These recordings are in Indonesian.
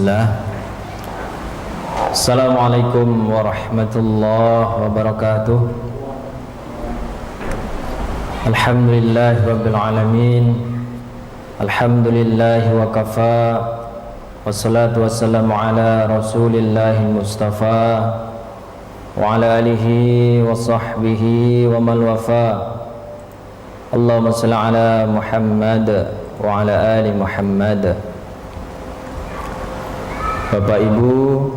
Bismillah. Assalamualaikum warahmatullahi wabarakatuh. Alhamdulillah rabbil alamin. Alhamdulillah wa kafa. Wassalatu wassalamu ala rasulillahil mustafa wa ala alihi wa sahbihi wa man wafa. Allahumma salli ala Muhammad wa ala ali Muhammad. Bapak Ibu,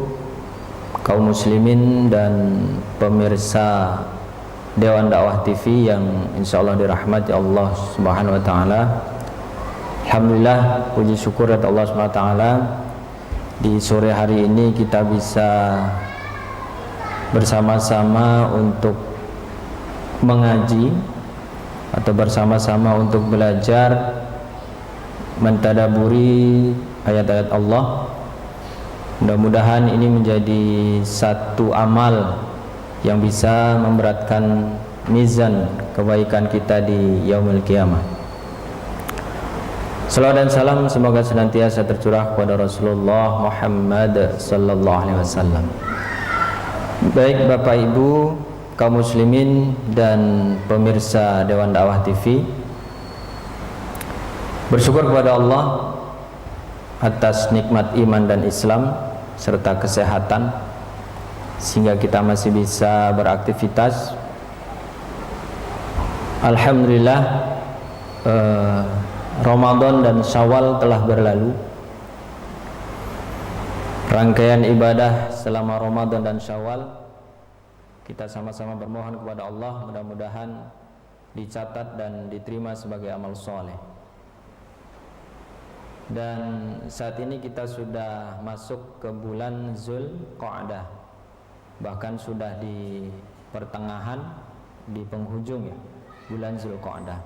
kaum muslimin dan pemirsa Dewan Dakwah TV yang insyaallah dirahmati Allah Subhanahu wa taala. Alhamdulillah, puji syukur kepada Allah Subhanahu wa taala, di sore hari ini kita bisa bersama-sama untuk mengaji atau bersama-sama untuk belajar mentadaburi ayat-ayat Allah. Mudah-mudahan ini menjadi satu amal yang bisa memberatkan mizan kebaikan kita di yaumul qiyamah. Salawat dan salam semoga senantiasa tercurah kepada Rasulullah Muhammad sallallahu alaihi wasallam. Baik Bapak Ibu, kaum muslimin dan pemirsa Dewan Dakwah TV, bersyukur kepada Allah atas nikmat iman dan Islam serta kesehatan sehingga kita masih bisa beraktivitas. Alhamdulillah, Ramadan dan Syawal telah berlalu. Rangkaian ibadah selama Ramadan dan Syawal kita sama-sama bermohon kepada Allah, mudah-mudahan dicatat dan diterima sebagai amal soleh. Dan saat ini kita sudah masuk ke bulan Zulqa'dah, bahkan sudah di pertengahan, di penghujung ya, bulan Zulqa'dah.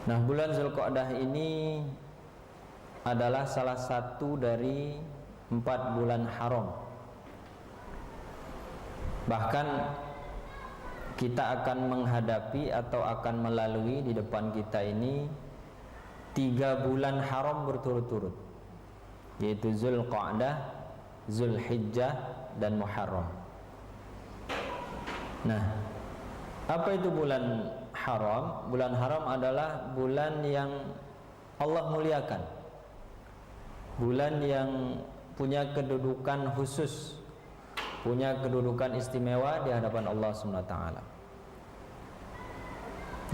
Nah, bulan Zulqa'dah ini adalah salah satu dari 4 bulan haram. Bahkan kita akan menghadapi atau akan melalui di depan kita ini 3 bulan haram berturut-turut, yaitu Zulqa'dah, Zulhijjah, dan Muharram. Nah, apa itu bulan haram? Bulan haram adalah bulan yang Allah muliakan, bulan yang punya kedudukan khusus, punya kedudukan istimewa di hadapan Allah SWT.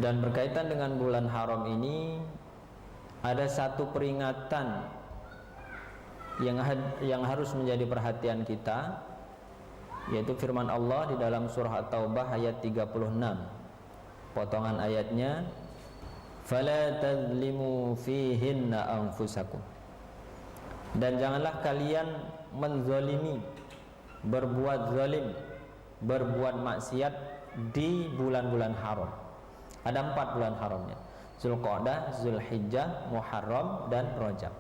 Dan berkaitan dengan bulan haram ini ada satu peringatan yang harus menjadi perhatian kita, yaitu firman Allah di dalam surah At-Taubah ayat 36. Potongan ayatnya, "Fala tadzlimu fihinna anfusakum." Dan janganlah kalian menzalimi, berbuat zalim, berbuat maksiat di bulan-bulan haram. Ada 4 bulan haramnya: Zulqa'dah, Zulhijjah, Muharram, dan Rajab.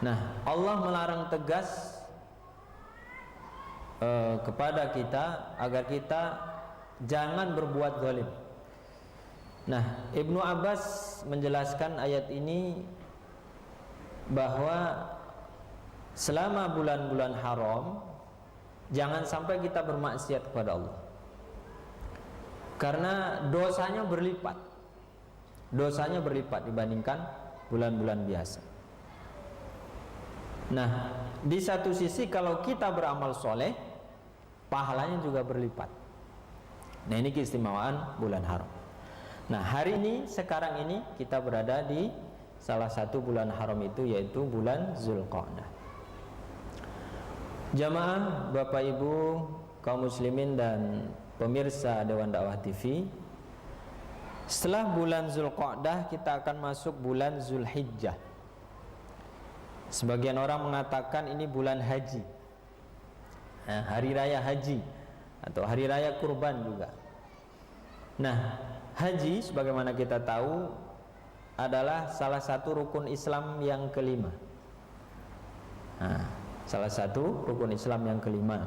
Nah, Allah melarang tegas kepada kita agar kita jangan berbuat zalim. Nah, Ibnu Abbas menjelaskan ayat ini bahwa selama bulan-bulan haram jangan sampai kita bermaksiat kepada Allah, karena dosanya berlipat dibandingkan bulan-bulan biasa. Nah, di satu sisi kalau kita beramal soleh, pahalanya juga berlipat. Nah, ini keistimewaan bulan haram. Nah, hari ini, sekarang ini kita berada di salah satu bulan haram itu, yaitu bulan Zulqa'dah. Jamaah, Bapak Ibu, kaum muslimin dan pemirsa Dewan Dakwah TV, setelah bulan Zulqa'dah kita akan masuk bulan Zulhijjah. Sebagian orang mengatakan ini bulan haji, hari raya haji atau hari raya kurban juga. Nah, haji sebagaimana kita tahu adalah salah satu rukun Islam yang kelima. Salah satu rukun Islam yang kelima.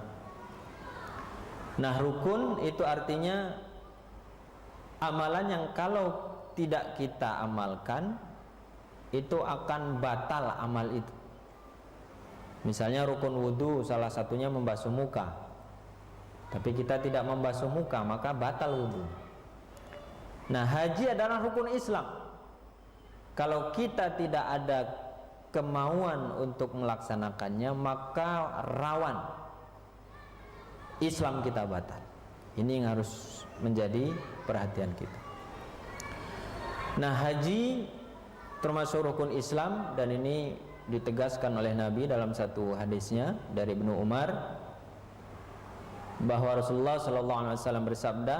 Nah, rukun itu artinya amalan yang kalau tidak kita amalkan itu akan batal amal itu. Misalnya rukun wudhu salah satunya membasuh muka, tapi kita tidak membasuh muka, maka batal wudhu. Nah, haji adalah rukun Islam. Kalau kita tidak ada kemauan untuk melaksanakannya, maka rawan Islam kita batal. Ini yang harus menjadi perhatian kita. Nah, haji termasuk rukun Islam, dan ini ditegaskan oleh Nabi dalam satu hadisnya dari Ibnu Umar, bahwa Rasulullah SAW bersabda,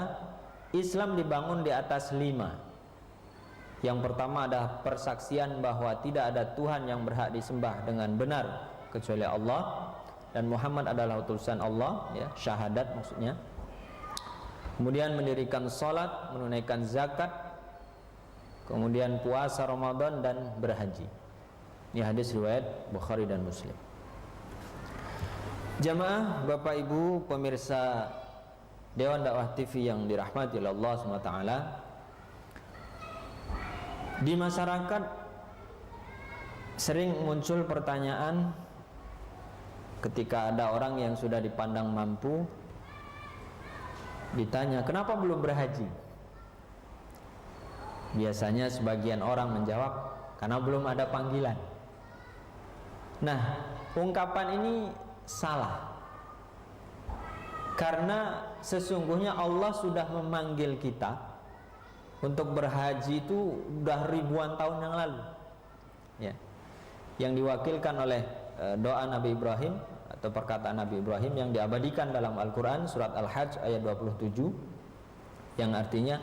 Islam dibangun di atas 5. Yang pertama adalah persaksian bahwa tidak ada Tuhan yang berhak disembah dengan benar kecuali Allah, dan Muhammad adalah utusan Allah, ya, syahadat maksudnya. Kemudian mendirikan salat, menunaikan zakat, kemudian puasa Ramadan dan berhaji. Ini hadis riwayat Bukhari dan Muslim. Jamaah, Bapak Ibu pemirsa Dewan Dakwah TV yang dirahmati oleh Allah SWT, di masyarakat sering muncul pertanyaan ketika ada orang yang sudah dipandang mampu, ditanya, kenapa belum berhaji? Biasanya sebagian orang menjawab, karena belum ada panggilan. Nah, ungkapan ini salah, karena sesungguhnya Allah sudah memanggil kita untuk berhaji itu sudah ribuan tahun yang lalu, ya, yang diwakilkan oleh doa Nabi Ibrahim atau perkataan Nabi Ibrahim yang diabadikan dalam Al-Quran surat Al-Hajj ayat 27, yang artinya,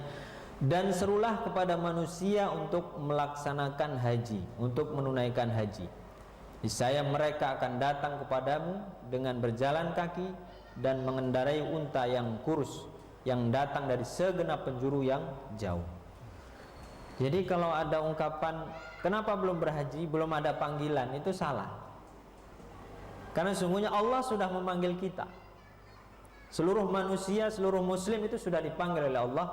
dan serulah kepada manusia untuk melaksanakan haji, untuk menunaikan haji. Niscaya mereka akan datang kepadamu dengan berjalan kaki dan mengendarai unta yang kurus, yang datang dari segenap penjuru yang jauh. Jadi kalau ada ungkapan kenapa belum berhaji, belum ada panggilan, itu salah. Karena sungguhnya Allah sudah memanggil kita. Seluruh manusia, seluruh muslim itu sudah dipanggil oleh Allah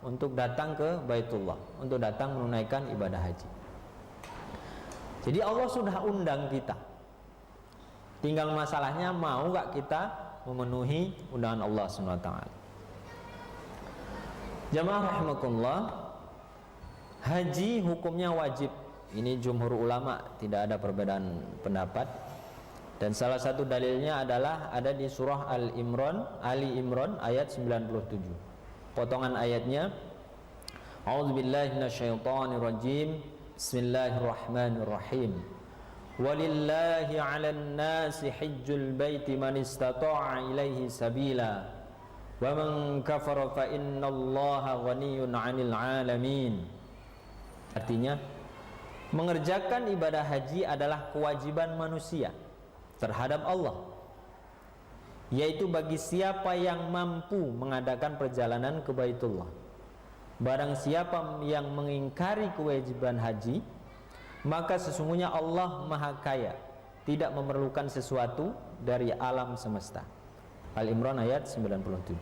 untuk datang ke Baitullah, untuk datang menunaikan ibadah haji. Jadi Allah sudah undang kita. Tinggal masalahnya mau gak kita memenuhi undangan Allah SWT. Jamaah rahimakumullah, haji hukumnya wajib. Ini jumhur ulama, tidak ada perbedaan pendapat. Dan salah satu dalilnya adalah ada di surah Ali Imran ayat 97. Potongan ayatnya, A'udzubillahi minasyaitonirrajim. Bismillahirrahmanirrahim. Walillahi 'alan nasi hajjul baiti man istata'a ilaihi sabila. Wa man kafara fa innallaha ghaniyyun 'anil 'alamin. Artinya, mengerjakan ibadah haji adalah kewajiban manusia terhadap Allah, yaitu bagi siapa yang mampu mengadakan perjalanan ke Baitullah. Barang siapa yang mengingkari kewajiban haji, maka sesungguhnya Allah Maha Kaya, tidak memerlukan sesuatu dari alam semesta. Al-Imran ayat 97.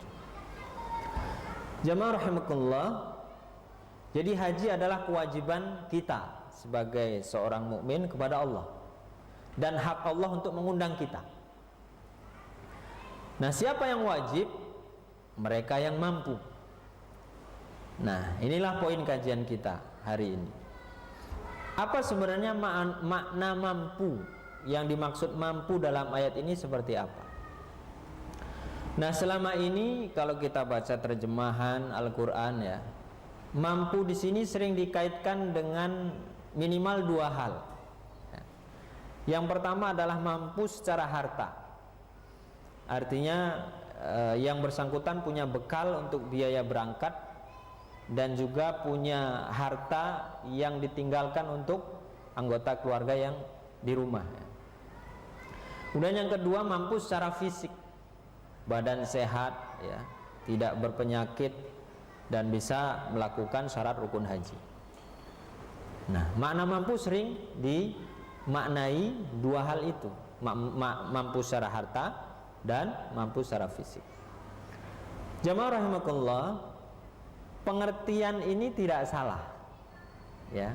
Jamaah rahimakumullah, jadi haji adalah kewajiban kita sebagai seorang mukmin kepada Allah, dan hak Allah untuk mengundang kita. Nah, siapa yang wajib? Mereka yang mampu. Nah, inilah poin kajian kita hari ini. Apa sebenarnya makna mampu? Yang dimaksud mampu dalam ayat ini seperti apa? Nah, selama ini kalau kita baca terjemahan Al-Quran, ya, mampu di sini sering dikaitkan dengan minimal 2 hal. Yang pertama adalah mampu secara harta. Artinya yang bersangkutan punya bekal untuk biaya berangkat, dan juga punya harta yang ditinggalkan untuk anggota keluarga yang di rumah. Kemudian yang kedua, mampu secara fisik, badan sehat, ya, tidak berpenyakit, dan bisa melakukan syarat rukun haji. Nah, makna mampu sering dimaknai 2 hal itu, mampu secara harta dan mampu secara fisik. Jamaah rahimakumullah, pengertian ini tidak salah, ya.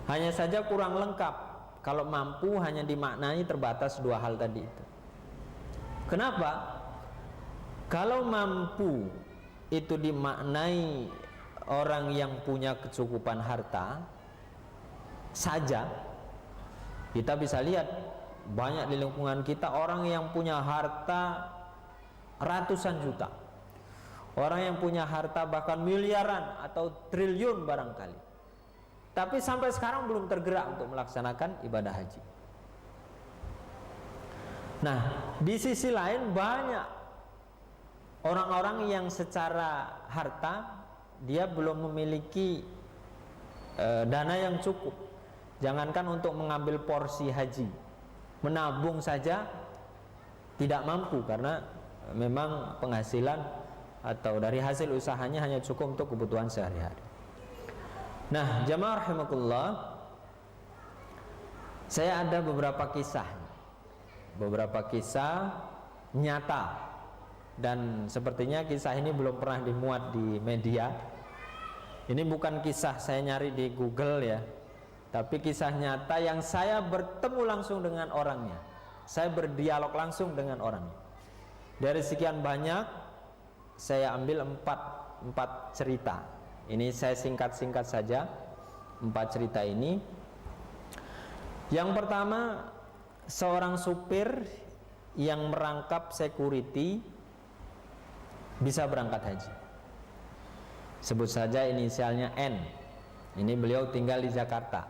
Hanya saja kurang lengkap. Kalau mampu hanya dimaknai terbatas dua hal tadi itu. Kenapa? Kalau mampu itu dimaknai orang yang punya kecukupan harta saja, kita bisa lihat banyak di lingkungan kita orang yang punya harta ratusan juta, orang yang punya harta bahkan miliaran atau triliun barangkali, tapi sampai sekarang belum tergerak untuk melaksanakan ibadah haji. Nah, di sisi lain banyak orang-orang yang secara harta dia belum memiliki dana yang cukup. Jangankan untuk mengambil porsi haji, menabung saja tidak mampu karena memang penghasilan atau dari hasil usahanya hanya cukup untuk kebutuhan sehari-hari. Nah, jamaah rahimakumullah, saya ada beberapa kisah nyata, dan sepertinya kisah ini belum pernah dimuat di media. Ini bukan kisah saya nyari di Google ya, tapi kisah nyata yang saya bertemu langsung dengan orangnya. Saya berdialog langsung dengan orangnya. Dari sekian banyak, saya ambil empat cerita. Ini saya singkat-singkat saja 4 cerita ini. Yang pertama, seorang supir yang merangkap security bisa berangkat haji. Sebut saja inisialnya N. Ini beliau tinggal di Jakarta,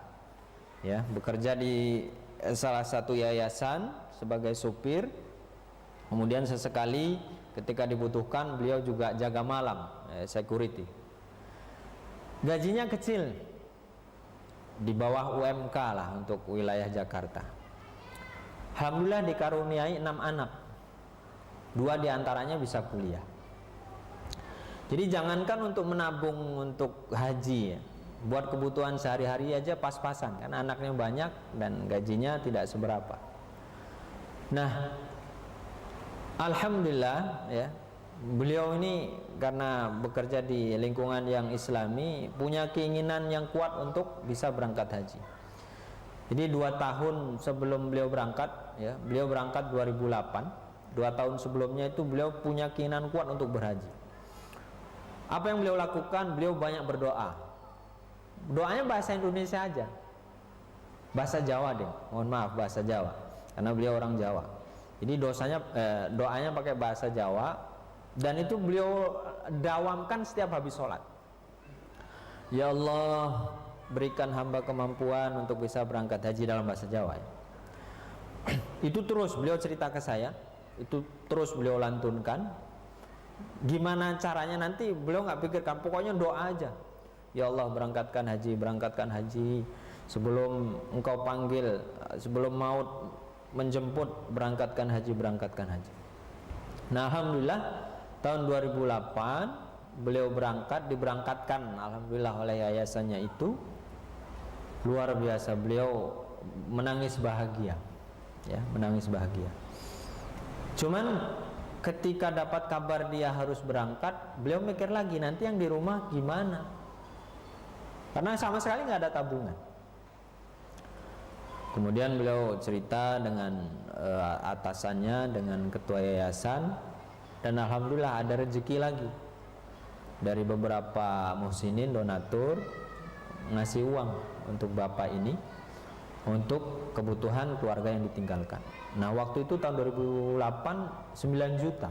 ya, bekerja di salah satu yayasan sebagai supir. Kemudian sesekali ketika dibutuhkan beliau juga jaga malam, security. Gajinya kecil, di bawah UMK lah untuk wilayah Jakarta. Alhamdulillah dikaruniai 6 anak, 2 diantaranya bisa kuliah. Jadi jangankan untuk menabung untuk haji ya, buat kebutuhan sehari-hari aja pas-pasan, karena anaknya banyak dan gajinya tidak seberapa. Nah, alhamdulillah ya, beliau ini karena bekerja di lingkungan yang islami punya keinginan yang kuat untuk bisa berangkat haji. Jadi 2 tahun sebelum beliau berangkat ya, beliau berangkat 2008. 2 tahun sebelumnya itu beliau punya keinginan kuat untuk berhaji. Apa yang beliau lakukan? Beliau banyak berdoa. Doanya bahasa Indonesia aja, bahasa Jawa deh, mohon maaf, bahasa Jawa, karena beliau orang Jawa. Jadi doanya pakai bahasa Jawa, dan itu beliau dawamkan setiap habis sholat. Ya Allah, berikan hamba kemampuan untuk bisa berangkat haji, dalam bahasa Jawa ya. Itu terus beliau cerita ke saya, itu terus beliau lantunkan. Gimana caranya nanti beliau nggak pikirkan, pokoknya doa aja. Ya Allah, berangkatkan haji, sebelum engkau panggil, sebelum maut menjemput, berangkatkan haji. Nah, alhamdulillah tahun 2008 beliau diberangkatkan alhamdulillah oleh yayasannya itu. Luar biasa, beliau menangis bahagia ya, menangis bahagia. Cuman ketika dapat kabar dia harus berangkat, beliau mikir lagi, nanti yang di rumah gimana, karena sama sekali nggak ada tabungan. Kemudian beliau cerita dengan atasannya, dengan ketua yayasan, dan alhamdulillah ada rezeki lagi dari beberapa muhsinin, donatur, ngasih uang untuk bapak ini untuk kebutuhan keluarga yang ditinggalkan. Nah, waktu itu tahun 2008 9 juta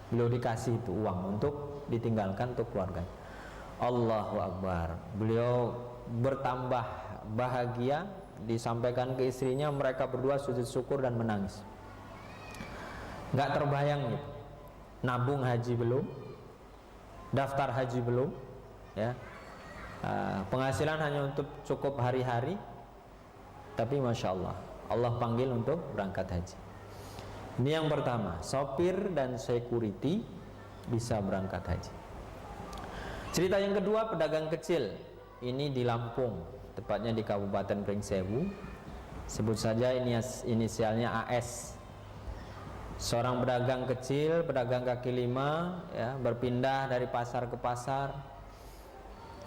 beliau dikasih itu uang untuk ditinggalkan untuk keluarga. Allahu Akbar, beliau bertambah bahagia. Disampaikan ke istrinya, mereka berdua sujud syukur dan menangis. Nggak terbayang gitu, nabung haji belum, daftar haji belum ya, penghasilan hanya untuk cukup hari-hari, tapi Masya Allah, Allah panggil untuk berangkat haji. Ini yang pertama, sopir dan security bisa berangkat haji. Cerita yang kedua, pedagang kecil. Ini di Lampung, tepatnya di Kabupaten Pringsewu. Sebut saja inisialnya AS. Seorang pedagang kecil, pedagang kaki lima ya, berpindah dari pasar ke pasar.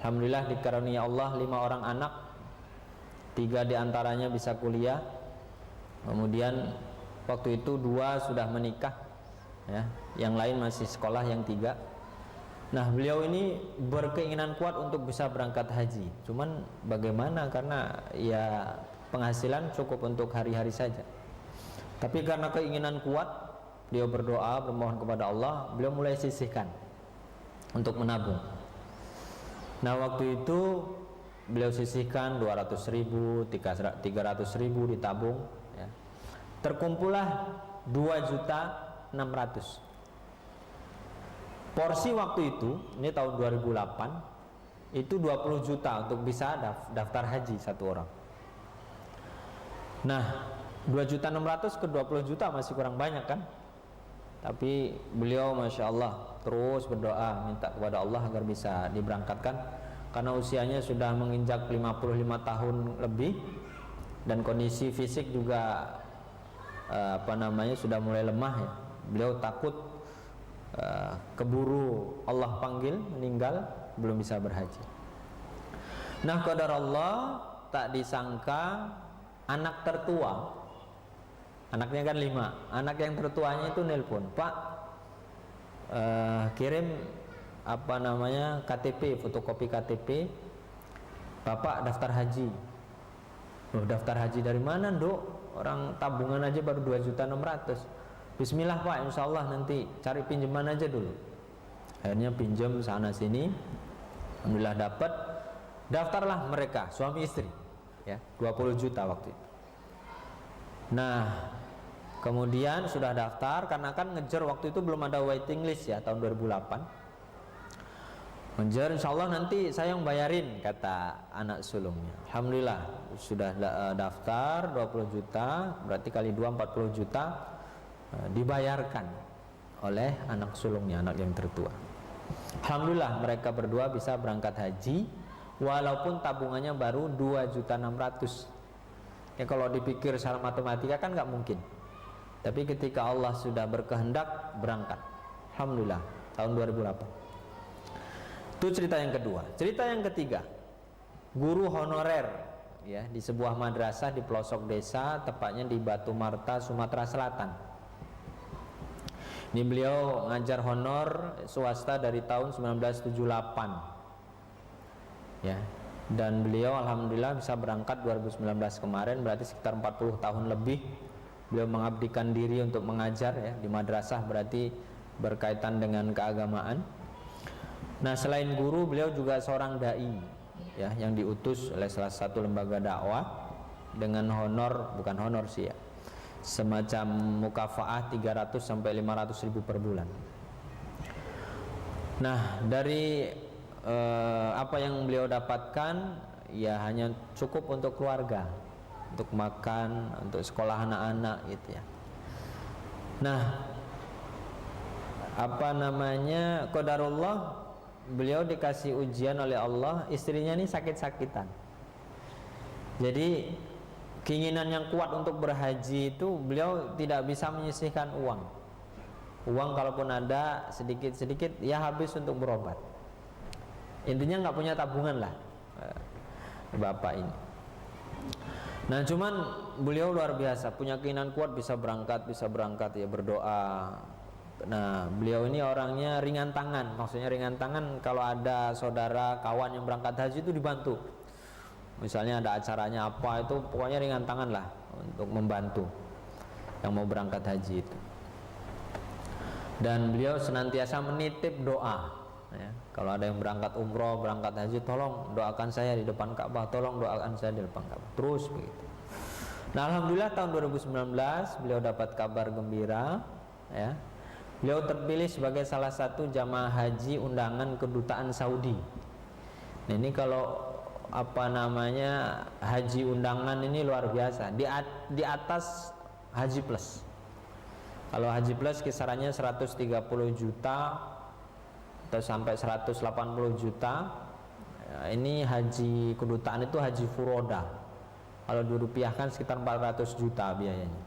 Alhamdulillah dikarunia Allah 5 orang anak, 3 diantaranya bisa kuliah. Kemudian waktu itu 2 sudah menikah, ya, yang lain masih sekolah yang 3. Nah, beliau ini berkeinginan kuat untuk bisa berangkat haji. Cuman bagaimana, karena ya penghasilan cukup untuk hari-hari saja. Tapi karena keinginan kuat, beliau berdoa, bermohon kepada Allah, beliau mulai sisihkan untuk menabung. Nah, waktu itu beliau sisihkan 200.000, 300.000 ditabung, ya. Terkumpullah 2.600.000. Porsi waktu itu, ini tahun 2008, itu 20 juta untuk bisa daftar haji satu orang. Nah, 2.600.000 ke 20 juta masih kurang banyak kan? Tapi beliau Masya Allah terus berdoa, minta kepada Allah agar bisa diberangkatkan, karena usianya sudah menginjak 55 tahun lebih, dan kondisi fisik juga sudah mulai lemah, ya. Beliau takut keburu Allah panggil meninggal, belum bisa berhaji. Nah, qadar Allah, tak disangka anak tertua, anaknya kan 5, anak yang tertuanya itu nelpon, Pak, kirim KTP, fotokopi KTP, Bapak daftar haji. Loh, daftar haji dari mana, Dok? Orang tabungan aja baru 2.600.000. Bismillah Pak, insya Allah nanti cari pinjaman aja dulu. Akhirnya pinjam sana sini, alhamdulillah dapat. Daftarlah mereka, suami istri, ya, 20 juta waktu itu. Nah, kemudian sudah daftar, karena kan ngejar waktu itu belum ada waiting list, ya, tahun 2008. Ngejar, insya Allah nanti saya yang bayarin, kata anak sulungnya. Alhamdulillah sudah daftar 20 juta, berarti kali 2 40 juta. Dibayarkan oleh anak sulungnya, anak yang tertua. Alhamdulillah mereka berdua bisa berangkat haji, walaupun tabungannya baru 2.600.000. Ya, kalau dipikir secara matematika kan nggak mungkin. Tapi ketika Allah sudah berkehendak, berangkat. Alhamdulillah tahun 2008. Itu cerita yang kedua. Cerita yang ketiga, guru honorer, ya, di sebuah madrasah di pelosok desa, tepatnya di Batu Marta, Sumatera Selatan. Ini beliau ngajar honor swasta dari tahun 1978, ya, dan beliau alhamdulillah bisa berangkat 2019 kemarin, berarti sekitar 40 tahun lebih beliau mengabdikan diri untuk mengajar, ya, di madrasah, berarti berkaitan dengan keagamaan. Nah, selain guru, beliau juga seorang dai, ya, yang diutus oleh salah satu lembaga dakwah dengan honor, bukan honor sih, ya, semacam mukafaah 300 sampai 500.000 per bulan. Nah, dari apa yang beliau dapatkan, ya, hanya cukup untuk keluarga, untuk makan, untuk sekolah anak-anak, gitu, ya. Nah, qadarullah, beliau dikasih ujian oleh Allah, istrinya ini sakit-sakitan. Jadi keinginan yang kuat untuk berhaji itu, beliau tidak bisa menyisihkan uang. Uang kalaupun ada sedikit-sedikit, ya habis untuk berobat. Intinya nggak punya tabungan lah, bapak ini. Nah, cuman beliau luar biasa, punya keinginan kuat, bisa berangkat, ya, berdoa. Nah, beliau ini orangnya ringan tangan. Maksudnya ringan tangan, kalau ada saudara, kawan yang berangkat haji itu dibantu. Misalnya ada acaranya apa, itu pokoknya ringan tangan lah untuk membantu yang mau berangkat haji itu. Dan beliau senantiasa menitip doa, ya. Kalau ada yang berangkat umroh, berangkat haji, tolong doakan saya di depan Ka'bah, tolong doakan saya di depan Ka'bah. Terus begitu. Nah, alhamdulillah tahun 2019 beliau dapat kabar gembira, ya. Beliau terpilih sebagai salah satu jamaah haji undangan kedutaan Saudi. Nah, ini kalau haji undangan ini luar biasa, di atas haji plus. Kalau haji plus kisarannya 130 juta atau sampai 180 juta. Ya, ini haji kedutaan itu haji furoda. Kalau dirupiahkan sekitar 400 juta biayanya.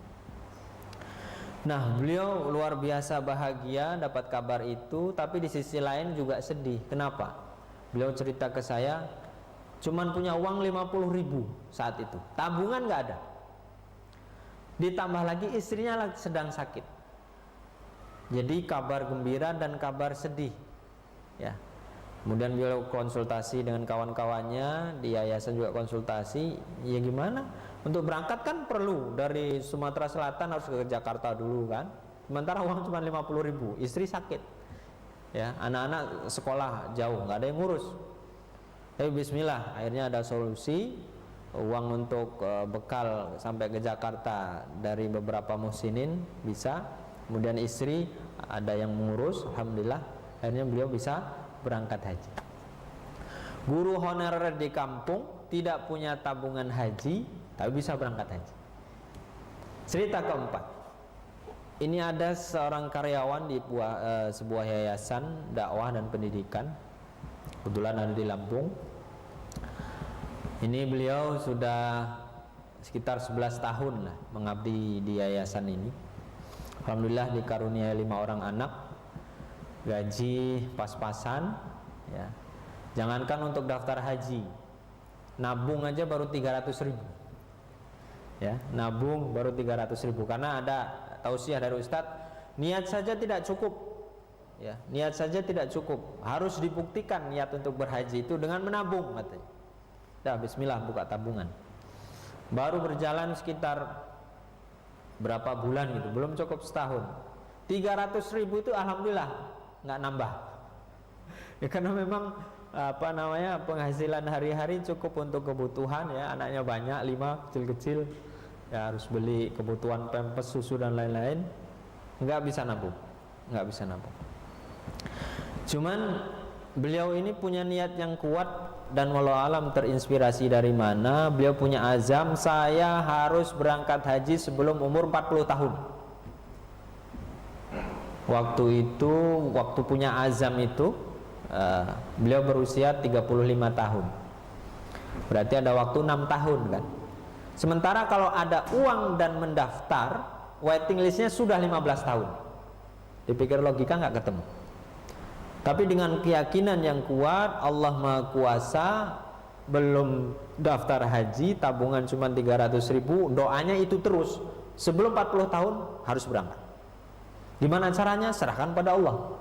Nah, beliau luar biasa bahagia dapat kabar itu, tapi di sisi lain juga sedih. Kenapa? Beliau cerita ke saya, cuman punya uang 50.000 saat itu, tabungan nggak ada. Ditambah lagi istrinya sedang sakit. Jadi kabar gembira dan kabar sedih. Ya. Kemudian beliau konsultasi dengan kawan-kawannya di yayasan, juga konsultasi. Ya gimana? Untuk berangkat kan perlu dari Sumatera Selatan harus ke Jakarta dulu kan. Sementara uang cuma 50.000, istri sakit. Ya, anak-anak sekolah jauh, nggak ada yang ngurus. Tapi bismillah, akhirnya ada solusi. Uang untuk bekal sampai ke Jakarta dari beberapa muhsinin bisa. Kemudian istri ada yang mengurus, alhamdulillah. Akhirnya beliau bisa berangkat haji. Guru honorer di kampung tidak punya tabungan haji, tapi bisa berangkat haji. Cerita keempat. Ini ada seorang karyawan di sebuah yayasan dakwah dan pendidikan, kebetulan ada di Lampung. Ini beliau sudah sekitar 11 tahun lah mengabdi di yayasan ini. Alhamdulillah dikaruniai 5 orang anak, gaji pas-pasan, ya. Jangankan untuk daftar haji, nabung aja baru 300.000. Ya, nabung baru 300.000 karena ada tausiah dari Ustadz, niat saja tidak cukup. Ya, niat saja tidak cukup. Harus dibuktikan niat untuk berhaji itu dengan menabung katanya. Dah bismillah buka tabungan. Baru berjalan sekitar berapa bulan gitu, belum cukup setahun. 300.000 itu alhamdulillah nggak nambah. Ya karena memang penghasilan hari-hari cukup untuk kebutuhan ya, anaknya banyak 5 kecil-kecil. Ya harus beli kebutuhan pampers, susu dan lain-lain. Nggak bisa nabung. Cuman beliau ini punya niat yang kuat dan walau alam terinspirasi dari mana, beliau punya azam, saya harus berangkat haji sebelum umur 40 tahun. Waktu punya azam itu beliau berusia 35 tahun. Berarti ada waktu 6 tahun kan. Sementara kalau ada uang dan mendaftar, waiting listnya sudah 15 tahun. Dipikir logika nggak ketemu. Tapi dengan keyakinan yang kuat, Allah Maha Kuasa, belum daftar haji, tabungan cuma 300.000, doanya itu terus. Sebelum 40 tahun harus berangkat. Gimana caranya? Serahkan pada Allah.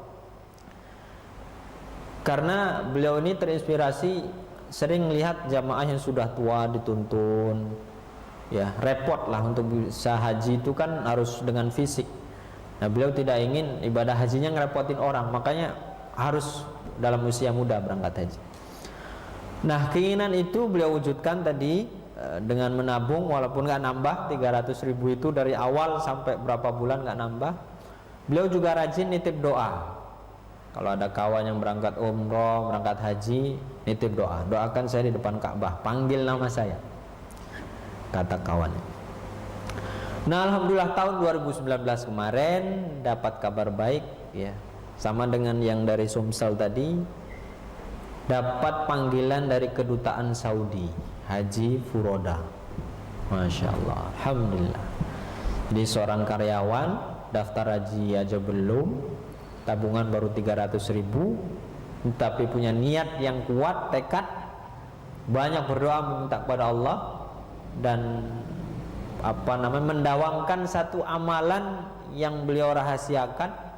Karena beliau ini terinspirasi, sering lihat jamaah yang sudah tua dituntun, ya repot lah untuk bisa haji itu kan harus dengan fisik. Nah beliau tidak ingin ibadah hajinya ngerepotin orang, makanya harus dalam usia muda berangkat haji. Nah keinginan itu beliau wujudkan tadi dengan menabung, walaupun nggak nambah 300.000 itu dari awal sampai berapa bulan nggak nambah. Beliau juga rajin nitip doa. Kalau ada kawan yang berangkat umroh, berangkat haji, nitip doa. Doakan saya di depan Ka'bah, panggil nama saya, kata kawannya. Nah alhamdulillah tahun 2019 kemarin dapat kabar baik ya. Sama dengan yang dari Sumsel tadi, dapat panggilan dari kedutaan Saudi, Haji Furoda. Masya Allah, alhamdulillah. Jadi seorang karyawan, daftar haji aja belum, tabungan baru 300.000, tapi punya niat yang kuat, tekad, banyak berdoa meminta kepada Allah dan mendawamkan satu amalan yang beliau rahasiakan.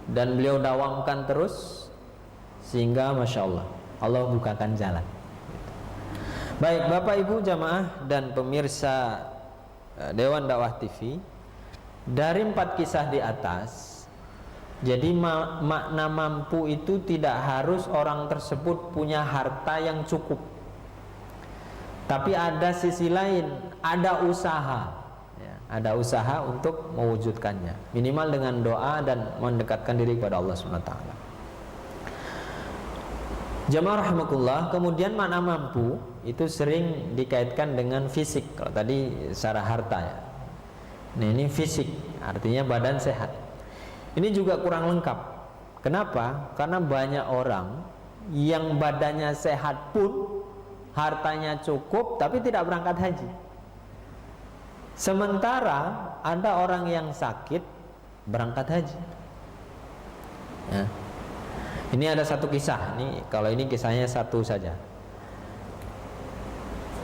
Dan beliau dawamkan terus sehingga Masya Allah, Allah bukakan jalan. Baik Bapak Ibu jamaah dan pemirsa Dewan Dakwah TV, dari 4 kisah di atas, jadi makna mampu itu tidak harus orang tersebut punya harta yang cukup, tapi ada sisi lain, ada usaha. Ada usaha untuk mewujudkannya, minimal dengan doa dan mendekatkan diri kepada Allah SWT. Jamaah rahimakumullah, kemudian makna mampu itu sering dikaitkan dengan fisik. Kalau tadi secara harta ya. Nah ini fisik, artinya badan sehat. Ini juga kurang lengkap. Kenapa? Karena banyak orang yang badannya sehat pun hartanya cukup tapi tidak berangkat haji. Sementara ada orang yang sakit berangkat haji. Ya. Ini ada satu kisah. Kalau ini kisahnya satu saja.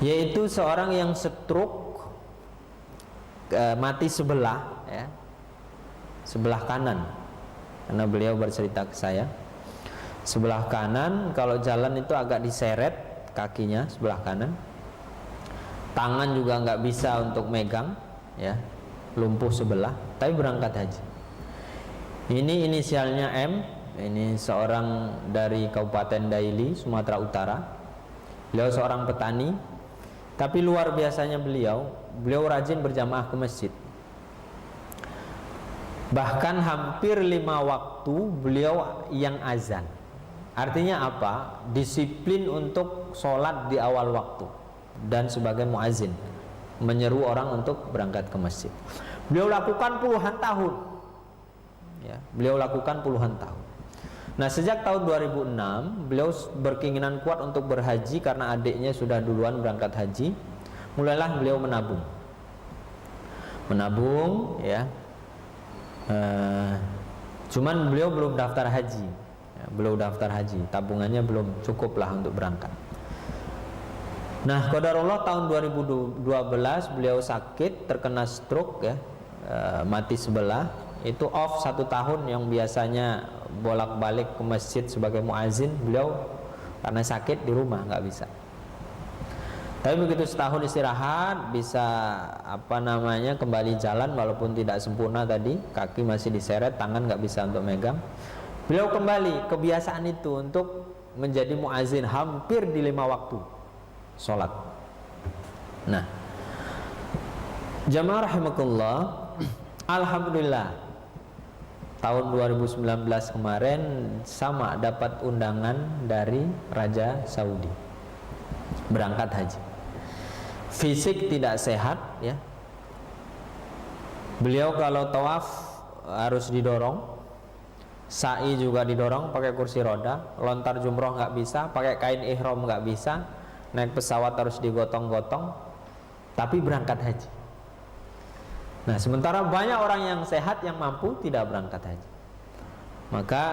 yaitu seorang yang stroke, mati sebelah, ya, sebelah kanan. Karena beliau bercerita ke saya, sebelah kanan kalau jalan itu agak diseret kakinya sebelah kanan, tangan juga nggak bisa untuk megang, ya, lumpuh sebelah, tapi berangkat haji. Ini inisialnya M. Ini seorang dari Kabupaten Daili, Sumatera Utara. Beliau seorang petani, tapi luar biasanya beliau rajin berjamaah ke masjid. Bahkan hampir 5 waktu beliau yang azan. Artinya apa? Disiplin untuk sholat di awal waktu dan sebagai muazin, menyeru orang untuk berangkat ke masjid. Beliau lakukan puluhan tahun, ya, beliau lakukan puluhan tahun. Nah, sejak tahun 2006 beliau berkeinginan kuat untuk berhaji karena adiknya sudah duluan berangkat haji. Mulailah beliau menabung, ya. Cuman beliau belum daftar haji, ya, belum daftar haji, tabungannya belum cukup lah untuk berangkat. Nah, qadarullah tahun 2012 beliau sakit, terkena stroke, ya, mati sebelah. Itu off 1 tahun, yang biasanya bolak-balik ke masjid sebagai muazin, beliau karena sakit di rumah nggak bisa. Tapi begitu setahun istirahat, bisa kembali jalan walaupun tidak sempurna tadi, kaki masih diseret, tangan nggak bisa untuk megang. Beliau kembali kebiasaan itu untuk menjadi muazin hampir di 5 waktu sholat. Nah, jamaah rahimakumullah, alhamdulillah tahun 2019 kemarin sama dapat undangan dari Raja Saudi berangkat haji. Fisik tidak sehat, ya. Beliau kalau tawaf harus didorong, sa'i juga didorong pakai kursi roda, lontar jumroh nggak bisa, pakai kain ihram nggak bisa, naik pesawat harus digotong-gotong, tapi berangkat haji. Nah, sementara banyak orang yang sehat yang mampu tidak berangkat haji. Maka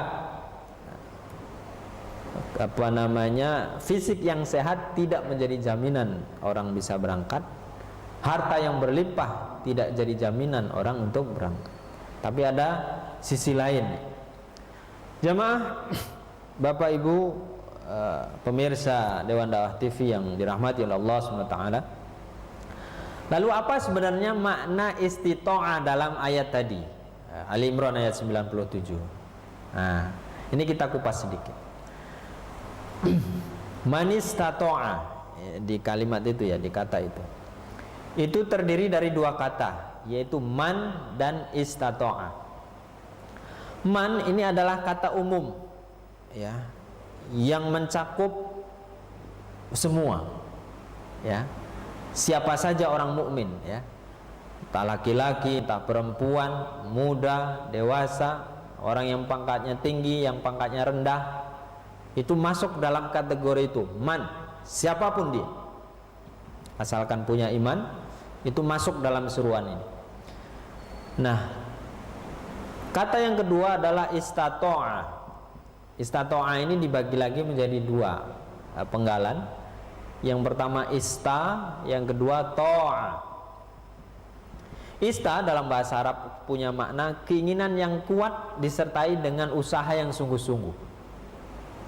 fisik yang sehat tidak menjadi jaminan orang bisa berangkat. Harta yang berlimpah tidak jadi jaminan orang untuk berangkat. Tapi ada sisi lain. Jamaah, Bapak Ibu, pemirsa Dewan Dakwah TV yang dirahmati oleh Allah SWT. Lalu apa sebenarnya makna istita'ah dalam ayat tadi? Ali Imran ayat 97. Nah, ini kita kupas sedikit. Man istata'a, di kalimat itu, ya, di kata itu. Itu terdiri dari 2 kata, yaitu man dan istata'a. Man ini adalah kata umum, ya, yang mencakup semua, ya. Siapa saja orang mukmin, ya, entah laki-laki, entah perempuan, muda, dewasa, orang yang pangkatnya tinggi, yang pangkatnya rendah, itu masuk dalam kategori itu. Man, siapapun dia, asalkan punya iman, itu masuk dalam seruan ini. Nah, kata yang kedua adalah istata'a. Istata'a ini dibagi lagi menjadi 2 penggalan. Yang pertama ista, yang kedua ta'a. Ista dalam bahasa Arab punya makna keinginan yang kuat disertai dengan usaha yang sungguh-sungguh,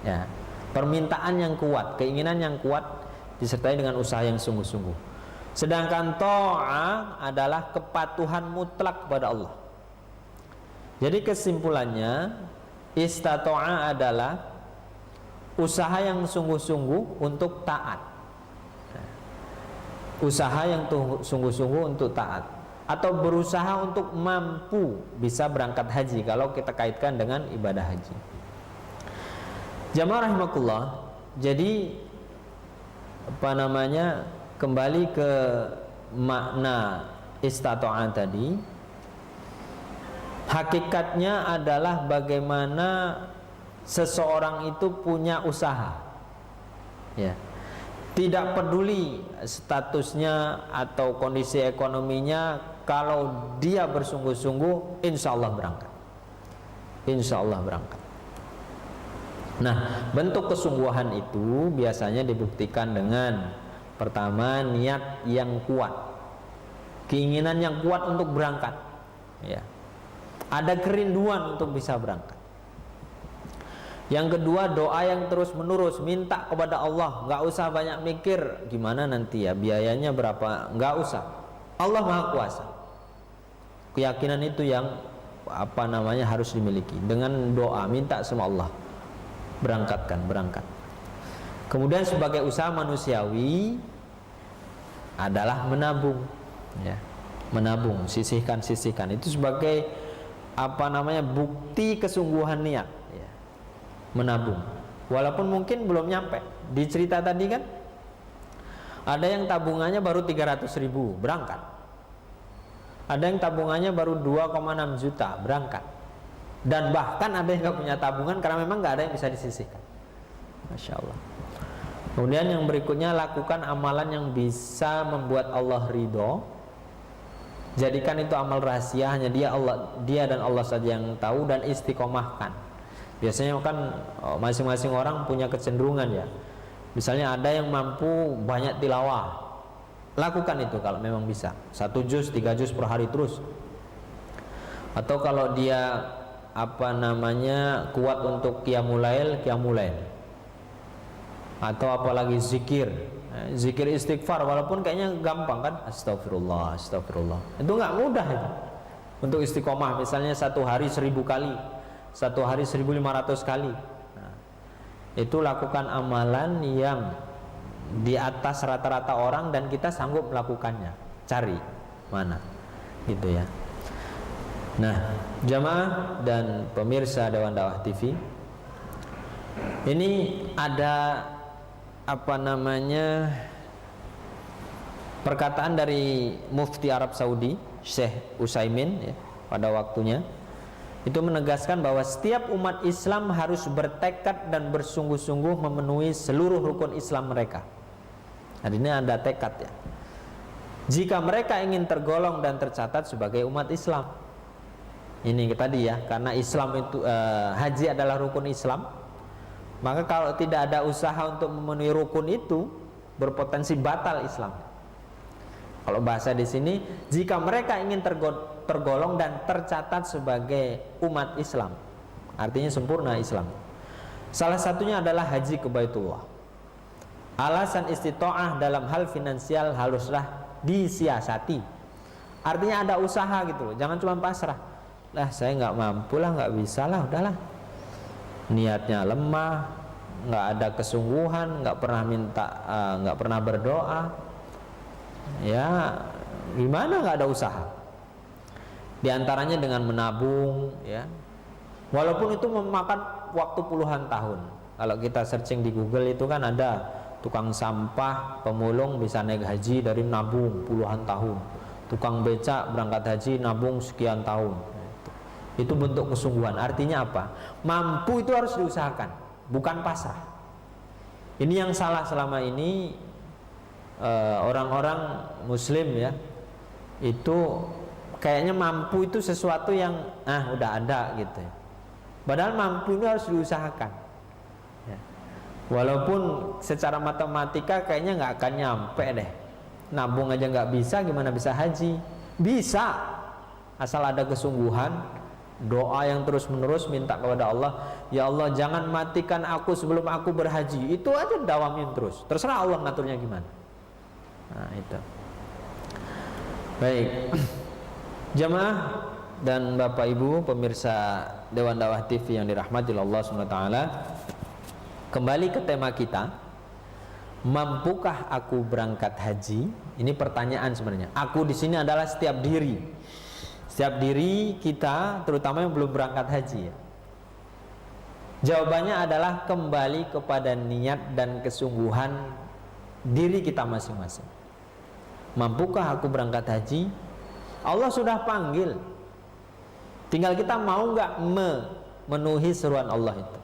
ya, permintaan yang kuat, keinginan yang kuat disertai dengan usaha yang sungguh-sungguh. Sedangkan ta'a adalah kepatuhan mutlak kepada Allah. Jadi kesimpulannya, istata'a adalah usaha yang sungguh-sungguh untuk taat. Usaha yang sungguh-sungguh untuk taat, atau berusaha untuk mampu bisa berangkat haji kalau kita kaitkan dengan ibadah haji. Jamaah rahimakumullah, jadi kembali ke makna istata'a tadi, hakikatnya adalah bagaimana seseorang itu punya usaha, ya. Tidak peduli statusnya atau kondisi ekonominya, kalau dia bersungguh-sungguh, insya Allah berangkat. Insya Allah berangkat. Nah, bentuk kesungguhan itu biasanya dibuktikan dengan Pertama, niat yang kuat, keinginan yang kuat untuk berangkat, ya. Ada kerinduan untuk bisa berangkat. Yang kedua, doa yang terus menerus, minta kepada Allah, nggak usah banyak mikir gimana nanti ya biayanya berapa, nggak usah. Allah Maha Kuasa. Keyakinan itu yang harus dimiliki. Dengan doa, minta sama Allah, berangkat. Kemudian sebagai usaha manusiawi adalah menabung, ya. Menabung, sisihkan. Itu sebagai bukti kesungguhan niat, ya. Menabung. Walaupun mungkin belum nyampe. Di cerita tadi kan ada yang tabungannya baru 300.000 berangkat. Ada yang tabungannya baru 2,6 juta berangkat. Dan bahkan ada yang gak punya tabungan karena memang gak ada yang bisa disisihkan. Masya Allah. Kemudian yang berikutnya, lakukan amalan yang bisa membuat Allah ridho. Jadikan itu amal rahasia, hanya dia dan Allah saja yang tahu, dan istiqomahkan. Biasanya kan masing-masing orang punya kecenderungan, ya. Misalnya ada yang mampu banyak tilawah, lakukan itu kalau memang bisa, 1 juz, 3 juz per hari terus. Atau kalau dia kuat untuk qiyamul lail. Atau apalagi zikir istighfar, walaupun kayaknya gampang kan, astagfirullah. Itu nggak mudah itu. Untuk istiqomah misalnya 1 hari 1000 kali, 1 hari 1500 kali. Nah, itu lakukan amalan yang di atas rata-rata orang dan kita sanggup melakukannya. Cari mana, gitu ya. Nah, jamaah dan pemirsa Dewan Dakwah TV, ini ada perkataan dari Mufti Arab Saudi Syekh Utsaimin, ya, pada waktunya itu menegaskan bahwa setiap umat Islam harus bertekad dan bersungguh-sungguh memenuhi seluruh rukun Islam mereka. Hari ini ada tekad, ya, jika mereka ingin tergolong dan tercatat sebagai umat Islam. Ini tadi, ya, karena Islam itu haji adalah rukun Islam. Maka kalau tidak ada usaha untuk memenuhi rukun itu, berpotensi batal Islam. Kalau bahasa di sini, jika mereka ingin tergolong dan tercatat sebagai umat Islam, artinya sempurna Islam. Salah satunya adalah haji ke Baitullah. Alasan istita'ah dalam hal finansial haruslah disiasati. Artinya ada usaha gitu loh, jangan cuma pasrah. Lah saya nggak mampu lah, nggak bisa lah, udahlah. Niatnya lemah, nggak ada kesungguhan, nggak pernah berdoa, ya gimana nggak ada usaha? Di antaranya dengan menabung, ya, walaupun itu memakan waktu puluhan tahun. Kalau kita searching di Google itu kan ada tukang sampah, pemulung bisa naik haji dari nabung puluhan tahun, tukang becak berangkat haji nabung sekian tahun. Itu bentuk kesungguhan. Artinya apa? Mampu itu harus diusahakan, bukan pasrah. Ini yang salah selama ini orang-orang Muslim, ya, itu kayaknya mampu itu sesuatu yang udah ada gitu. Padahal mampu itu harus diusahakan, ya. Walaupun secara matematika kayaknya nggak akan nyampe deh. Nabung aja nggak bisa, gimana bisa haji? Bisa, asal ada kesungguhan. Doa yang terus menerus, minta kepada Allah, ya Allah jangan matikan aku sebelum aku berhaji. Itu aja dawamin terus, terserah Allah ngaturnya gimana. Nah itu. Baik, jamaah dan Bapak Ibu pemirsa Dewan Dakwah TV yang dirahmati Allah SWT, kembali ke tema kita, mampukah aku berangkat haji? Ini pertanyaan sebenarnya. Aku di sini adalah setiap diri. Setiap diri kita, terutama yang belum berangkat haji, ya. Jawabannya adalah kembali kepada niat dan kesungguhan diri kita masing-masing. Mampukah aku berangkat haji? Allah sudah panggil. Tinggal kita mau nggak memenuhi seruan Allah itu.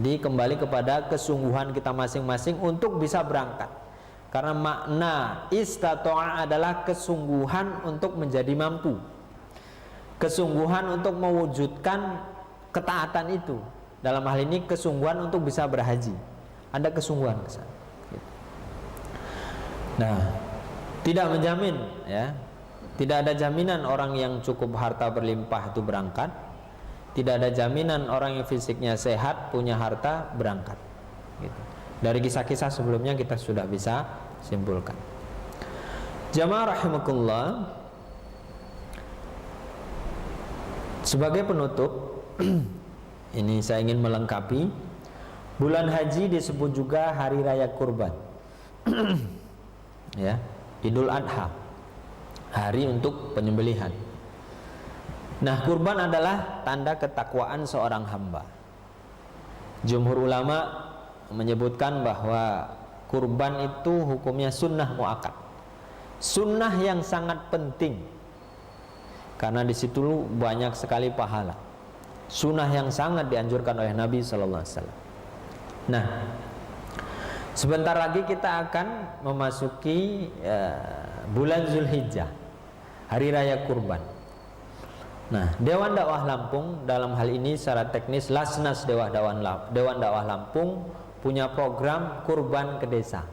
Jadi kembali kepada kesungguhan kita masing-masing untuk bisa berangkat. Karena makna istata'a adalah kesungguhan untuk menjadi mampu, kesungguhan untuk mewujudkan ketaatan itu. Dalam hal ini kesungguhan untuk bisa berhaji, ada kesungguhan ke sana. Nah, tidak menjamin ya. Tidak ada jaminan orang yang cukup harta berlimpah itu berangkat. Tidak ada jaminan orang yang fisiknya sehat punya harta berangkat. Gitu. Dari kisah-kisah sebelumnya kita sudah bisa simpulkan. Jamaah rahimakumullah. Sebagai penutup, ini saya ingin melengkapi. Bulan haji disebut juga hari raya kurban. Ya, Idul Adha. Hari untuk penyembelihan. Nah, kurban adalah tanda ketakwaan seorang hamba. Jumhur ulama menyebutkan bahwa kurban itu hukumnya sunnah muakkad. Sunnah yang sangat penting. Karena di situ banyak sekali pahala. Sunnah yang sangat dianjurkan oleh Nabi sallallahu alaihi wasallam. Nah, sebentar lagi kita akan memasuki bulan Zulhijjah, hari raya kurban. Nah, Dewan Dakwah Lampung dalam hal ini secara teknis Lasnas Dewan Dakwah Lampung punya program kurban ke desa.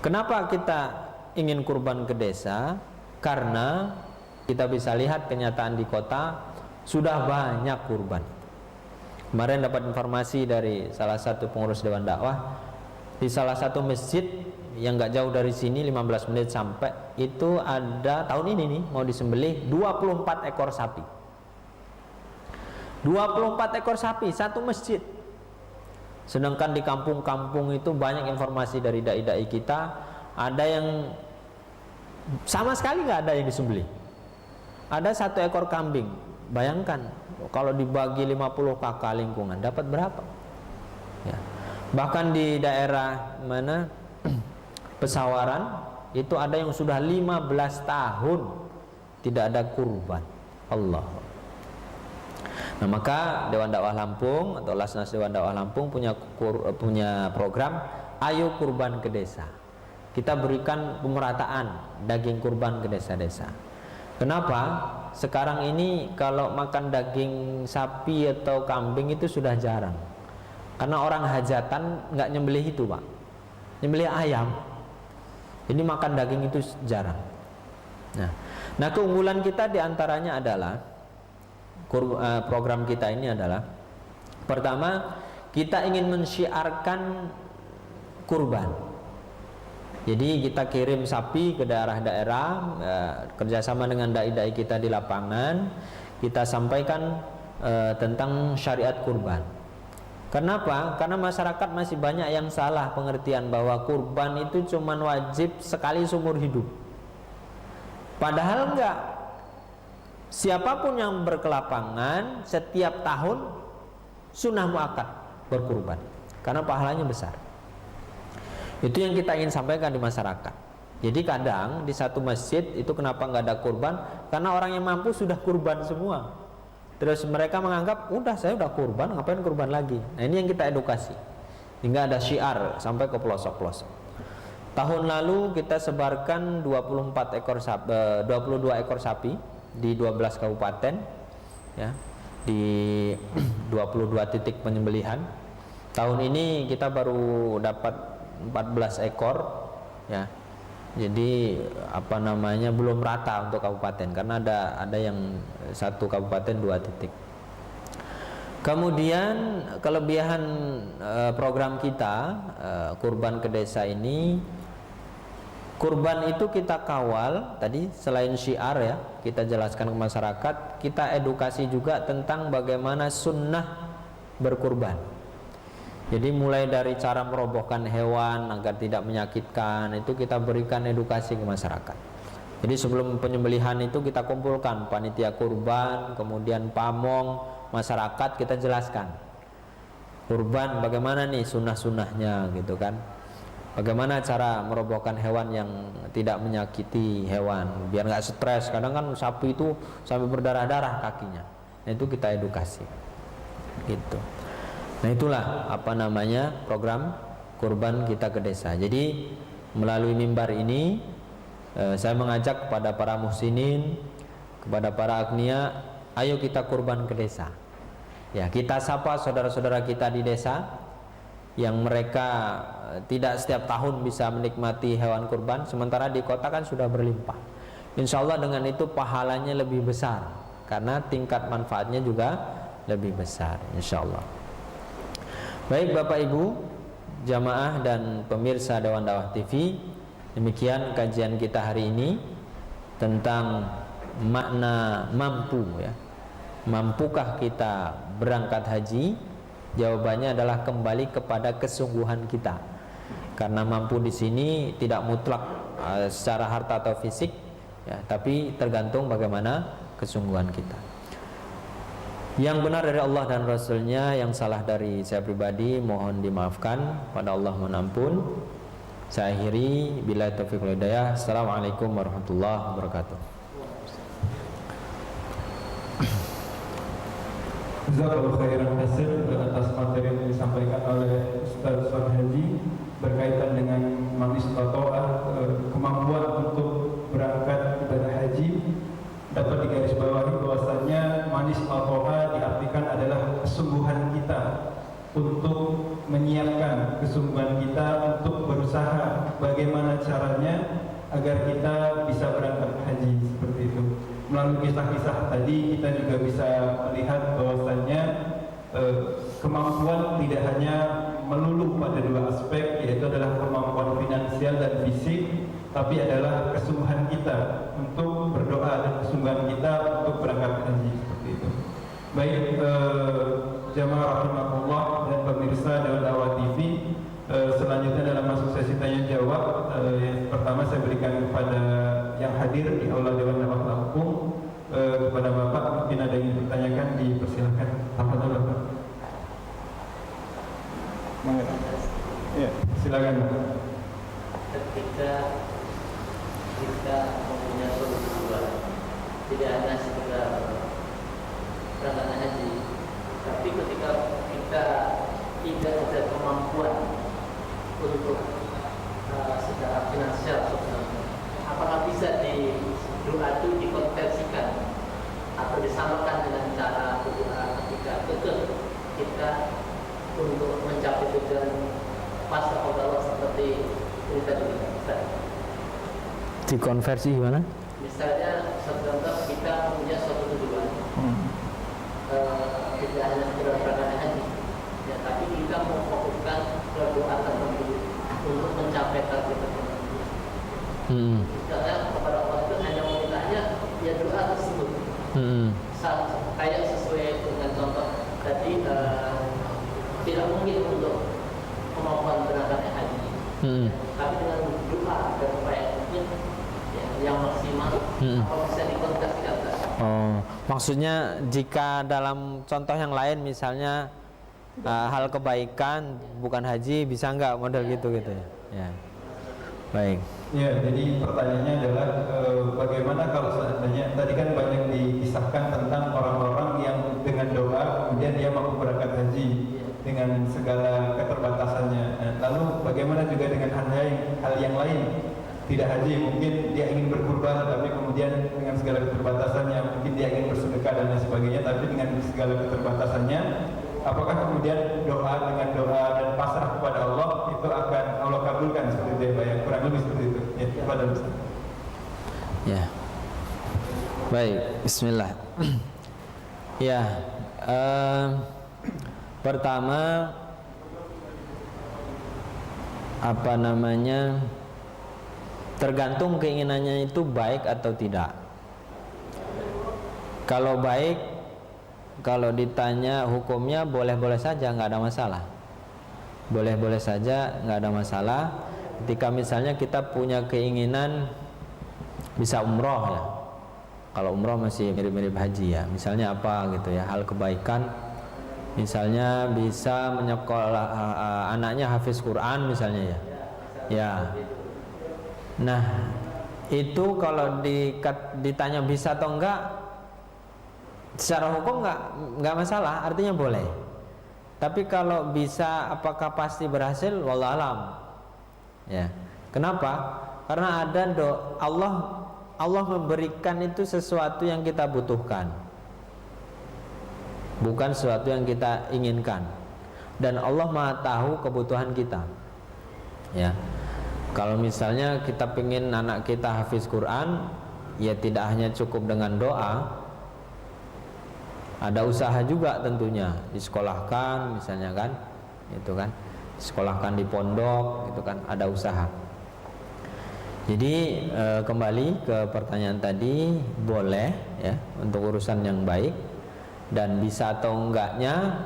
Kenapa kita ingin kurban ke desa? Karena kita bisa lihat kenyataan di kota sudah banyak kurban. Kemarin dapat informasi dari salah satu pengurus Dewan Dakwah, di salah satu masjid yang gak jauh dari sini 15 menit sampai, itu ada tahun ini nih mau disembelih 24 ekor sapi. 24 ekor sapi satu masjid. Sedangkan di kampung-kampung itu banyak informasi dari dai-dai kita, ada yang sama sekali gak ada yang disembelih. Ada 1 ekor kambing. Bayangkan kalau dibagi 50 kakak lingkungan dapat berapa? Ya. Bahkan di daerah mana Pesawaran itu ada yang sudah 15 tahun tidak ada kurban. Allah. Nah, maka Dewan Dakwah Lampung atau Lasnas Dewan Dakwah Lampung punya program Ayo Kurban ke Desa. Kita berikan pemerataan daging kurban ke desa-desa. Kenapa? Sekarang ini kalau makan daging sapi atau kambing itu sudah jarang. Karena orang hajatan nggak nyembelih itu, Pak. Nyembelih ayam. Ini makan daging itu jarang. Nah, keunggulan kita diantaranya adalah program kita ini adalah pertama, kita ingin mensyiarkan kurban. Jadi kita kirim sapi ke daerah-daerah, kerjasama dengan dai-dai kita di lapangan, kita sampaikan tentang syariat kurban. Kenapa? Karena masyarakat masih banyak yang salah pengertian bahwa kurban itu cuma wajib sekali seumur hidup. Padahal enggak. Siapapun yang berkelapangan setiap tahun sunnah muakkad berkurban, karena pahalanya besar. Itu yang kita ingin sampaikan di masyarakat. Jadi kadang di satu masjid itu kenapa nggak ada kurban? Karena orang yang mampu sudah kurban semua. Terus mereka menganggap udah saya udah kurban, ngapain kurban lagi? Nah, ini yang kita edukasi. Hingga ada syiar sampai ke pelosok-pelosok. Tahun lalu kita sebarkan 22 ekor sapi di 12 kabupaten, ya, di 22 titik penyembelihan. Tahun ini kita baru dapat 14 ekor, ya. Jadi belum rata untuk kabupaten karena ada yang satu kabupaten 2 titik. Kemudian kelebihan program kita kurban ke desa ini, kurban itu kita kawal tadi selain syiar ya, kita jelaskan ke masyarakat, kita edukasi juga tentang bagaimana sunnah berkurban. Jadi mulai dari cara merobohkan hewan agar tidak menyakitkan, itu kita berikan edukasi ke masyarakat. Jadi sebelum penyembelihan itu kita kumpulkan panitia kurban, kemudian pamong, masyarakat, kita jelaskan kurban bagaimana nih sunnah-sunnahnya gitu kan. Bagaimana cara merobohkan hewan yang tidak menyakiti hewan biar nggak stres. Kadang kan sapi itu sampai berdarah-darah kakinya. Nah, itu kita edukasi gitu. Nah, itulah program kurban kita ke desa. Jadi melalui mimbar ini saya mengajak kepada para muhsinin, kepada para agnia, ayo kita kurban ke desa. Ya, kita sapa saudara-saudara kita di desa. yang mereka tidak setiap tahun bisa menikmati hewan kurban, sementara di kota kan sudah berlimpah. Insya Allah dengan itu pahalanya lebih besar, karena tingkat manfaatnya juga lebih besar, insya Allah. Baik Bapak Ibu, jamaah dan pemirsa Dewan Dakwah TV, demikian kajian kita hari ini tentang makna mampu ya. Mampukah kita berangkat haji? Jawabannya adalah kembali kepada kesungguhan kita. Karena mampu di sini tidak mutlak secara harta atau fisik ya, tapi tergantung bagaimana kesungguhan kita. Yang benar dari Allah dan Rasulnya, yang salah dari saya pribadi mohon dimaafkan, pada Allah mohon ampun. Saya akhiri, billahi taufiq wal hidayah. Assalamualaikum warahmatullahi wabarakatuh. Jazakallahu khairan hasil atas materi yang disampaikan oleh Ustaz Haji berkaitan dengan man istata'a, kemampuan untuk berangkat ibadah haji. Dapat digarisbawahi bahwasanya man istata'a diartikan adalah kesungguhan kita untuk menyiapkan, kesungguhan kita untuk berusaha bagaimana caranya agar kita bisa berangkat haji, seperti itu. Melalui kisah-kisah tadi kita juga bisa melihat bahwasannya kemampuan tidak hanya melulu pada dua aspek, yaitu adalah kemampuan finansial dan fisik, tapi adalah kesungguhan kita untuk berdoa dan kesungguhan kita untuk berangkat haji, seperti itu. Baik jamaah rahimakumullah dan pemirsa Dewan Dakwah TV, selanjutnya dalam masuk sesi tanya jawab, yang pertama saya berikan kepada yang hadir di aula Dewan Dakwah Lampung. Kepada Bapak mungkin ada yang dipertanyakan, dipersilakan. Tafadhol Bapak. Ya, silakan Bapak. Ketika kita mempunyai solusi dua, tidak hanya sekedar berangkat haji, tapi ketika kita tidak ada kemampuan untuk secara finansial, apakah bisa di doa itu dikonversikan atau disamakan dengan cara berdoa ketika kita untuk mencapai tujuan pasrah kepada Allah seperti ini tadi kita. Dikonversi gimana? Misalnya contoh kita punya suatu tujuan, tidak hanya sekedar berangkat haji, ya, tapi kita memfokuskan doa tertentu untuk mencapai target tertentu. Misalnya kepada Allah itu hanya memintanya ya doa tersebut. Kayak sesuai dengan contoh tadi, tidak mungkin untuk kemampuan berangkat haji, tapi dengan doa dan upaya mungkin ya, yang maksimal, apa bisa dikonversikan? Oh, maksudnya jika dalam contoh yang lain misalnya hal kebaikan bukan haji, bisa nggak model gitu ya? Ya. Baik. Ya, jadi pertanyaannya adalah bagaimana kalau seandainya tadi kan banyak dikisahkan tentang orang-orang yang dengan doa kemudian dia mampu berangkat haji dengan segala keterbatasannya. Lalu bagaimana juga dengan hal yang lain, tidak haji, mungkin dia ingin berkurban tapi kemudian dengan segala keterbatasannya, mungkin dia ingin bersedekah dan lain sebagainya, tapi dengan segala keterbatasannya, apakah kemudian doa dengan doa dan pasrah kepada Allah itu akan Allah kabulkan seperti itu ya, kurang lebih seperti itu ya, kepada Ustaz. Ya. Baik, bismillah. Ya, pertama apa namanya, tergantung keinginannya itu baik atau tidak. Kalau baik, kalau ditanya hukumnya boleh-boleh saja, nggak ada masalah. Boleh-boleh saja, nggak ada masalah. Ketika misalnya kita punya keinginan bisa umroh ya. Kalau umroh masih mirip-mirip haji ya. Misalnya apa gitu ya, hal kebaikan. Misalnya bisa menyekolah anaknya hafiz Quran misalnya ya. Ya. Nah, itu kalau ditanya bisa atau enggak, secara hukum enggak masalah, artinya boleh. Tapi kalau bisa apakah pasti berhasil? Wallahu alam. Ya. Kenapa? Karena ada Allah memberikan itu sesuatu yang kita butuhkan, bukan sesuatu yang kita inginkan. dan Allah Maha tahu kebutuhan kita. Ya, kalau misalnya kita pengen anak kita hafiz Quran, ya tidak hanya cukup dengan doa, ada usaha juga tentunya, disekolahkan misalnya kan, itu kan, disekolahkan di pondok, gitu kan, ada usaha. Jadi kembali ke pertanyaan tadi, boleh ya untuk urusan yang baik, dan bisa atau enggaknya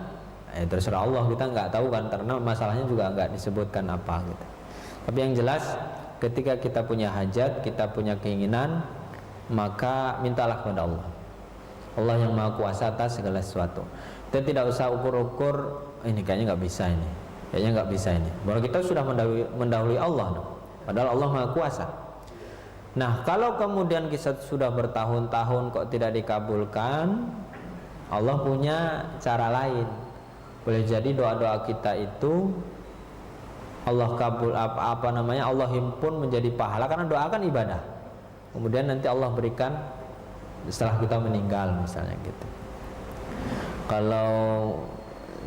terserah Allah, kita nggak tahu kan, karena masalahnya juga nggak disebutkan apa gitu. Tapi yang jelas ketika kita punya hajat, kita punya keinginan, maka mintalah kepada Allah. Allah yang Maha Kuasa atas segala sesuatu. Kita tidak usah ukur-ukur, ini kayaknya nggak bisa ini, kayaknya nggak bisa ini. Bahwa kita sudah mendahului Allah, padahal Allah Maha Kuasa. Nah, kalau kemudian kita sudah bertahun-tahun kok tidak dikabulkan, Allah punya cara lain. Boleh jadi doa-doa kita itu Allah kabul, Allah himpun menjadi pahala, karena doa kan ibadah. Kemudian nanti Allah berikan setelah kita meninggal misalnya gitu. Kalau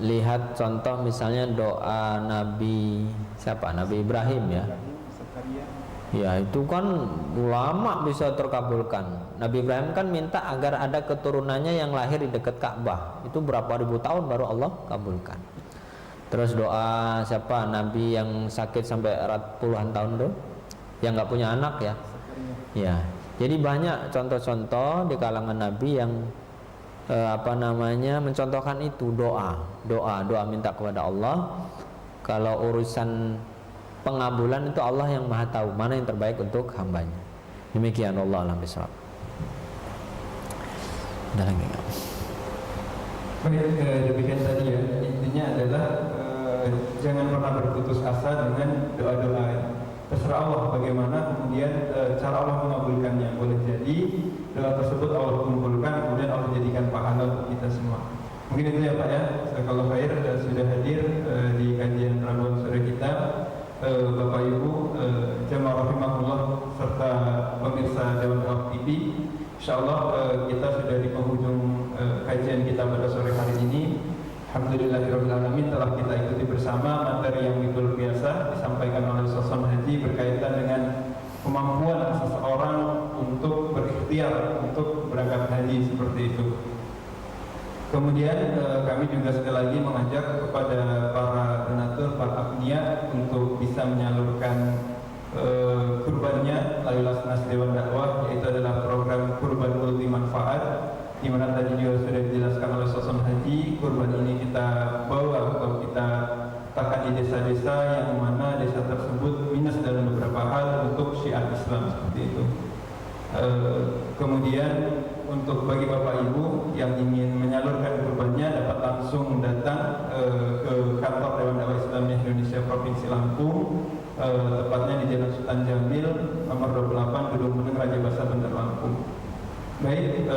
lihat contoh misalnya doa Nabi siapa? Nabi Ibrahim ya. Ya itu kan ulama bisa terkabulkan. Nabi Ibrahim kan minta agar ada keturunannya yang lahir di dekat Ka'bah. Itu berapa ribu tahun baru Allah kabulkan. Terus doa siapa? Nabi yang sakit sampai puluhan tahun tuh, yang nggak punya anak ya. Ya. Jadi banyak contoh-contoh di kalangan Nabi yang mencontohkan itu, doa minta kepada Allah. Kalau urusan pengabulan itu Allah yang Maha tahu mana yang terbaik untuk hambanya. Demikian, Allah a'lam bishawab. Ada lagi nggak? Demikian tadi ya, intinya adalah jangan pernah berputus asa dengan doa-doa. Terserah Allah bagaimana kemudian cara Allah mengabulkannya. Boleh jadi doa tersebut Allah kumpulkan, kemudian Allah jadikan pahala untuk kita semua. Mungkin itu ya Pak ya. Kalau khair sudah hadir di kajian Rabuan sore kita, Bapak Ibu jamaah rahimahullah serta pemirsa Dewan Awak TV. Insyaallah kita sudah di penghujung kajian kita pada sore hari ini. Alhamdulillahirrahmanirrahim, telah kita ikuti bersama materi yang luar biasa disampaikan oleh Ustaz Haji berkaitan dengan kemampuan seseorang untuk berikhtiar untuk berangkat haji seperti itu. Kemudian kami juga sekali lagi mengajak kepada para donatur, para agnia untuk bisa menyalurkan kurbannya melalui Lasnas Dewan Dakwah, yaitu adalah program kurban multi manfaat, di mana tadi juga sudah dijelaskan oleh Ustaz Haji. Kurban ini kita bawa atau kita letakkan di desa-desa yang mana desa tersebut minus dalam beberapa hal untuk syiar Islam seperti itu. Kemudian untuk bagi Bapak Ibu yang ingin menyalurkan kurbannya dapat langsung datang ke kantor Dewan Dakwah Islamiyah Indonesia Provinsi Lampung, tepatnya di Jalan Sultan Jamil nomor 28 Gedung Meneng Raja Basa Bandar Lampung. Baik,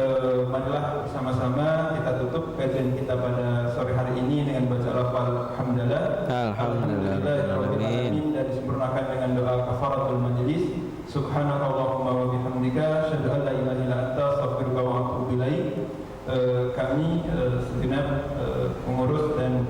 marilah bersama-sama kita tutup kajian kita pada sore hari ini dengan baca lafal hamdalah. Alhamdulillahirrahmanirrahim, dan disempurnakan dengan doa kafaratul majlis. Subhanakallahumma wa bihamdika asyhadu an la ilaha illa anta astaghfiruka wa atubu ilaik. Kami segenap pengurus dan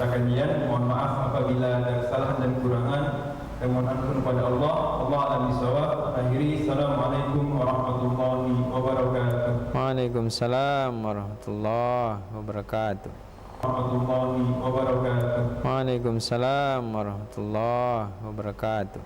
kajian mohon maaf apabila ada kesalahan dan kekurangan. Mohon ampun kepada Allah. Allah a'lam bishawab. Akhiri, assalamualaikum warahmatullahi wabarakatuh. Waalaikumsalam warahmatullahi wabarakatuh. Waalaikumsalam warahmatullahi wabarakatuh.